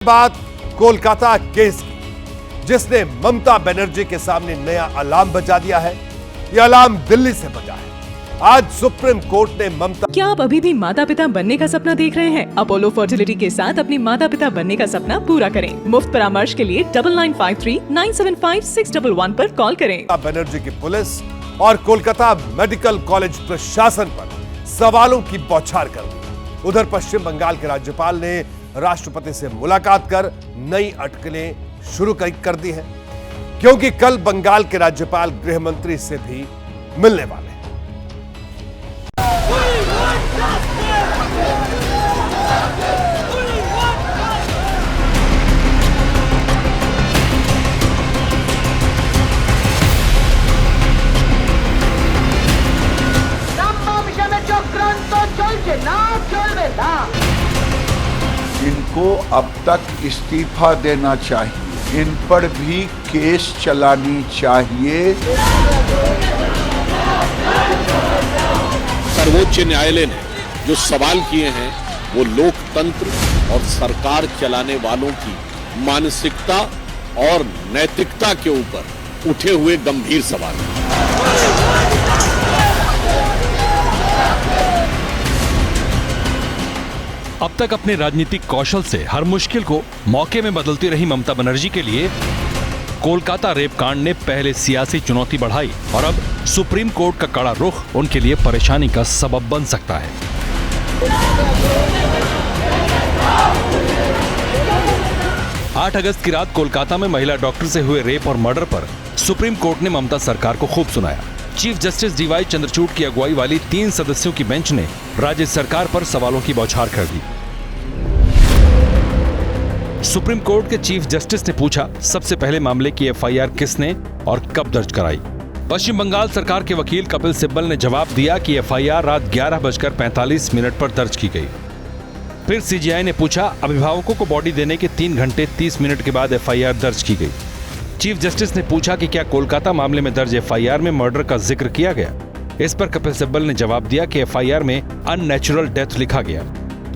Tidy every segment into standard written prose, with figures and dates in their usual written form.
बात कोलकाता केस की, जिसने ममता बनर्जी के सामने नया अलार्म बजा दिया है। यह अलार्म दिल्ली से बजा है। आज सुप्रीम कोर्ट ने ममता। क्या आप अभी भी माता पिता बनने का सपना देख रहे हैं? अपोलो फर्टिलिटी के साथ अपने माता पिता बनने का सपना पूरा करें। मुफ्त परामर्श के लिए 9953-975-611 पर कॉल करें। बनर्जी की पुलिस और कोलकाता मेडिकल कॉलेज प्रशासन पर सवालों की बौछार कर दी। उधर पश्चिम बंगाल के राज्यपाल ने राष्ट्रपति से मुलाकात कर नई अटकलें शुरू कर दी है, क्योंकि कल बंगाल के राज्यपाल गृह मंत्री से भी मिलने वाले हैं। इनको अब तक इस्तीफा देना चाहिए, इन पर भी केस चलानी चाहिए। सर्वोच्च न्यायालय ने जो सवाल किए हैं वो लोकतंत्र और सरकार चलाने वालों की मानसिकता और नैतिकता के ऊपर उठे हुए गंभीर सवाल हैं। अब तक अपने राजनीतिक कौशल से हर मुश्किल को मौके में बदलती रही ममता बनर्जी के लिए कोलकाता रेप कांड ने पहले सियासी चुनौती बढ़ाई और अब सुप्रीम कोर्ट का कड़ा रुख उनके लिए परेशानी का सबब बन सकता है। 8 अगस्त की रात कोलकाता में महिला डॉक्टर से हुए रेप और मर्डर पर सुप्रीम कोर्ट ने ममता सरकार को खूब सुनाया। चीफ जस्टिस डीवाई चंद्रचूड़ की अगुवाई वाली 3 सदस्यों की बेंच ने राज्य सरकार पर सवालों की बौछार कर दी। सुप्रीम कोर्ट के चीफ जस्टिस ने पूछा, सबसे पहले मामले की एफआईआर किसने और कब दर्ज कराई? पश्चिम बंगाल सरकार के वकील कपिल सिब्बल ने जवाब दिया कि एफआईआर रात 11:45 पर दर्ज की गई। फिर सीजीआई ने पूछा, अभिभावकों को बॉडी देने के 3 घंटे 30 मिनट के बाद एफआईआर दर्ज की गई। चीफ जस्टिस ने पूछा कि क्या कोलकाता मामले में दर्ज एफआईआर में मर्डर का जिक्र किया गया? इस पर कपिल सिब्बल ने जवाब दिया कि एफआईआर में अननेचुरल डेथ लिखा गया।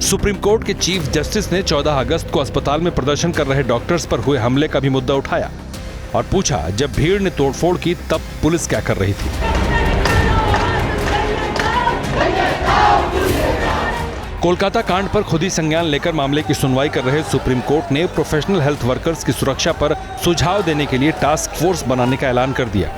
सुप्रीम कोर्ट के चीफ जस्टिस ने 14 अगस्त को अस्पताल में प्रदर्शन कर रहे डॉक्टर्स पर हुए हमले का भी मुद्दा उठाया और पूछा, जब भीड़ ने तोड़फोड़ की तब पुलिस क्या कर रही थी? कोलकाता कांड पर खुद ही संज्ञान लेकर मामले की सुनवाई कर रहे सुप्रीम कोर्ट ने प्रोफेशनल हेल्थ वर्कर्स की सुरक्षा पर सुझाव देने के लिए टास्क फोर्स बनाने का ऐलान कर दिया।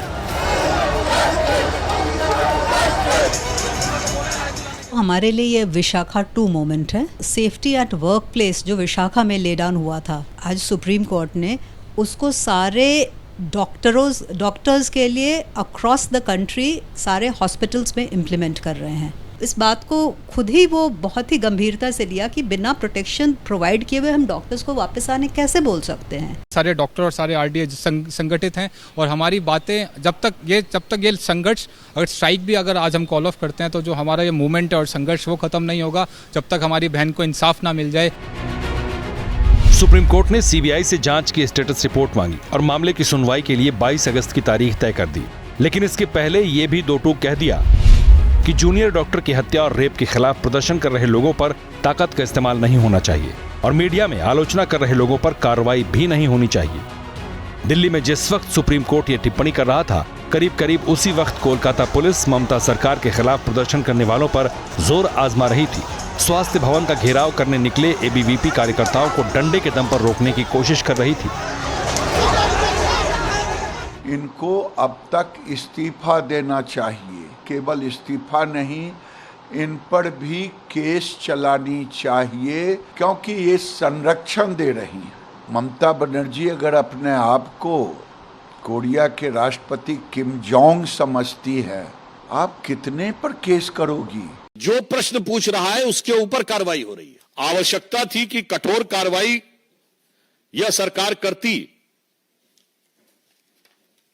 हमारे लिए ये विशाखा 2 मोमेंट है। सेफ्टी एट वर्क प्लेस जो विशाखा में ले डाउन हुआ था, आज सुप्रीम कोर्ट ने उसको सारे डॉक्टर्स के लिए अक्रॉस द कंट्री सारे हॉस्पिटल्स में इम्प्लीमेंट कर रहे हैं। इस बात को खुद ही वो बहुत ही गंभीरता से लिया कि बिना प्रोटेक्शन प्रोवाइड किए हुए हम डॉक्टर्स को वापस आने कैसे बोल सकते हैं। सारे डॉक्टर और सारे आरडीए संगठित हैं और हमारी बातें जब तक ये संघर्ष अगर स्ट्राइक भी अगर आज हम कॉल ऑफ करते हैं तो जो हमारा ये मूवमेंट है और संघर्ष वो खत्म नहीं होगा जब तक हमारी बहन को इंसाफ ना मिल जाए। सुप्रीम कोर्ट ने सीबीआई से जांच की स्टेटस रिपोर्ट मांगी और मामले की सुनवाई के लिए 22 अगस्त की तारीख तय कर दी। लेकिन इसके पहले ये भी दो टूक कह दिया कि जूनियर डॉक्टर की हत्या और रेप के खिलाफ प्रदर्शन कर रहे लोगों पर ताकत का इस्तेमाल नहीं होना चाहिए और मीडिया में आलोचना कर रहे लोगों पर कार्रवाई भी नहीं होनी चाहिए। दिल्ली में जिस वक्त सुप्रीम कोर्ट ये टिप्पणी कर रहा था, करीब करीब उसी वक्त कोलकाता पुलिस ममता सरकार के खिलाफ प्रदर्शन करने वालों पर जोर आजमा रही थी। स्वास्थ्य भवन का घेराव करने निकले एबीवीपी कार्यकर्ताओं को डंडे के दम पर रोकने की कोशिश कर रही थी। इनको अब तक इस्तीफा देना चाहिए, केवल इस्तीफा नहीं, इन पर भी केस चलानी चाहिए, क्योंकि ये संरक्षण दे रही हैं। ममता बनर्जी अगर अपने आप को कोरिया के राष्ट्रपति किम जोंग समझती है, आप कितने पर केस करोगी? जो प्रश्न पूछ रहा है उसके ऊपर कार्रवाई हो रही है। आवश्यकता थी कि कठोर कार्रवाई यह सरकार करती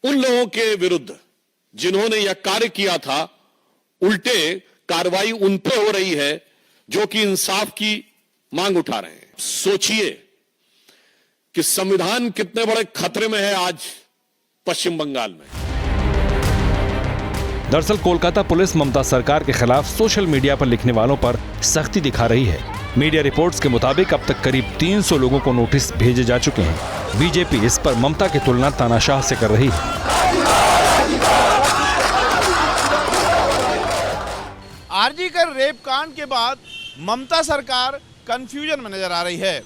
उन लोगों के विरुद्ध जिन्होंने यह कार्य किया था। उल्टे कार्रवाई उन पर हो रही है जो कि इंसाफ की मांग उठा रहे हैं। सोचिए कि संविधान कितने बड़े खतरे में है आज पश्चिम बंगाल में। दरअसल कोलकाता पुलिस ममता सरकार के खिलाफ सोशल मीडिया पर लिखने वालों पर सख्ती दिखा रही है। मीडिया रिपोर्ट्स के मुताबिक अब तक करीब 300 लोगों को नोटिस भेजे जा चुके हैं। बीजेपी इस पर ममता की तुलना तानाशाह से कर रही है। आरजीकर रेप कांड के बाद ममता सरकार कंफ्यूजन में नजर आ रही है।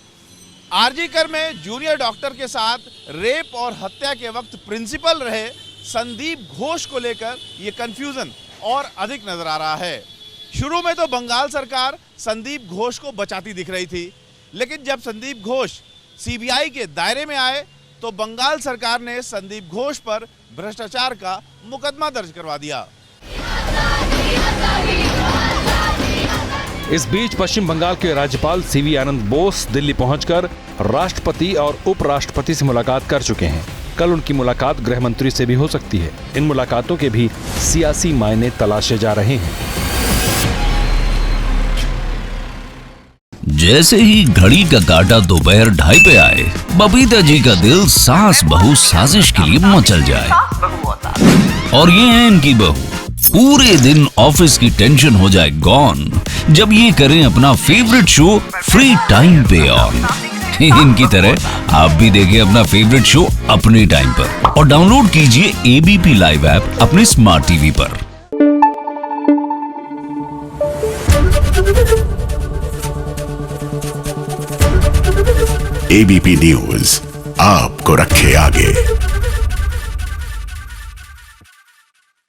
आरजीकर में जूनियर डॉक्टर के साथ रेप और हत्या के वक्त प्रिंसिपल रहे संदीप घोष को लेकर यह कंफ्यूजन और अधिक नजर आ रहा है। शुरू में तो बंगाल सरकार संदीप घोष को बचाती दिख रही थी, लेकिन जब संदीप घोष सीबीआई के दायरे में आए तो बंगाल सरकार ने संदीप घोष पर भ्रष्टाचार का मुकदमा दर्ज करवा दिया। इस बीच पश्चिम बंगाल के राज्यपाल सीवी आनंद बोस दिल्ली पहुंचकर राष्ट्रपति और उपराष्ट्रपति से मुलाकात कर चुके हैं। कल उनकी मुलाकात गृह मंत्री से भी हो सकती है। इन मुलाकातों के भी सियासी मायने तलाशे जा रहे हैं। जैसे ही घड़ी का काटा दोपहर 2:30 पे आए, बबीता जी का दिल सास बहू साजिश के लिए मचल जाए। और ये है इनकी बहू, पूरे दिन ऑफिस की टेंशन हो जाए गॉन जब ये करें अपना फेवरेट शो फ्री टाइम पे ऑन। इनकी तरह आप भी देखें अपना फेवरेट शो अपने टाइम पर और डाउनलोड कीजिए एबीपी लाइव ऐप अपने स्मार्ट टीवी पर। एबीपी न्यूज आपको रखे आगे।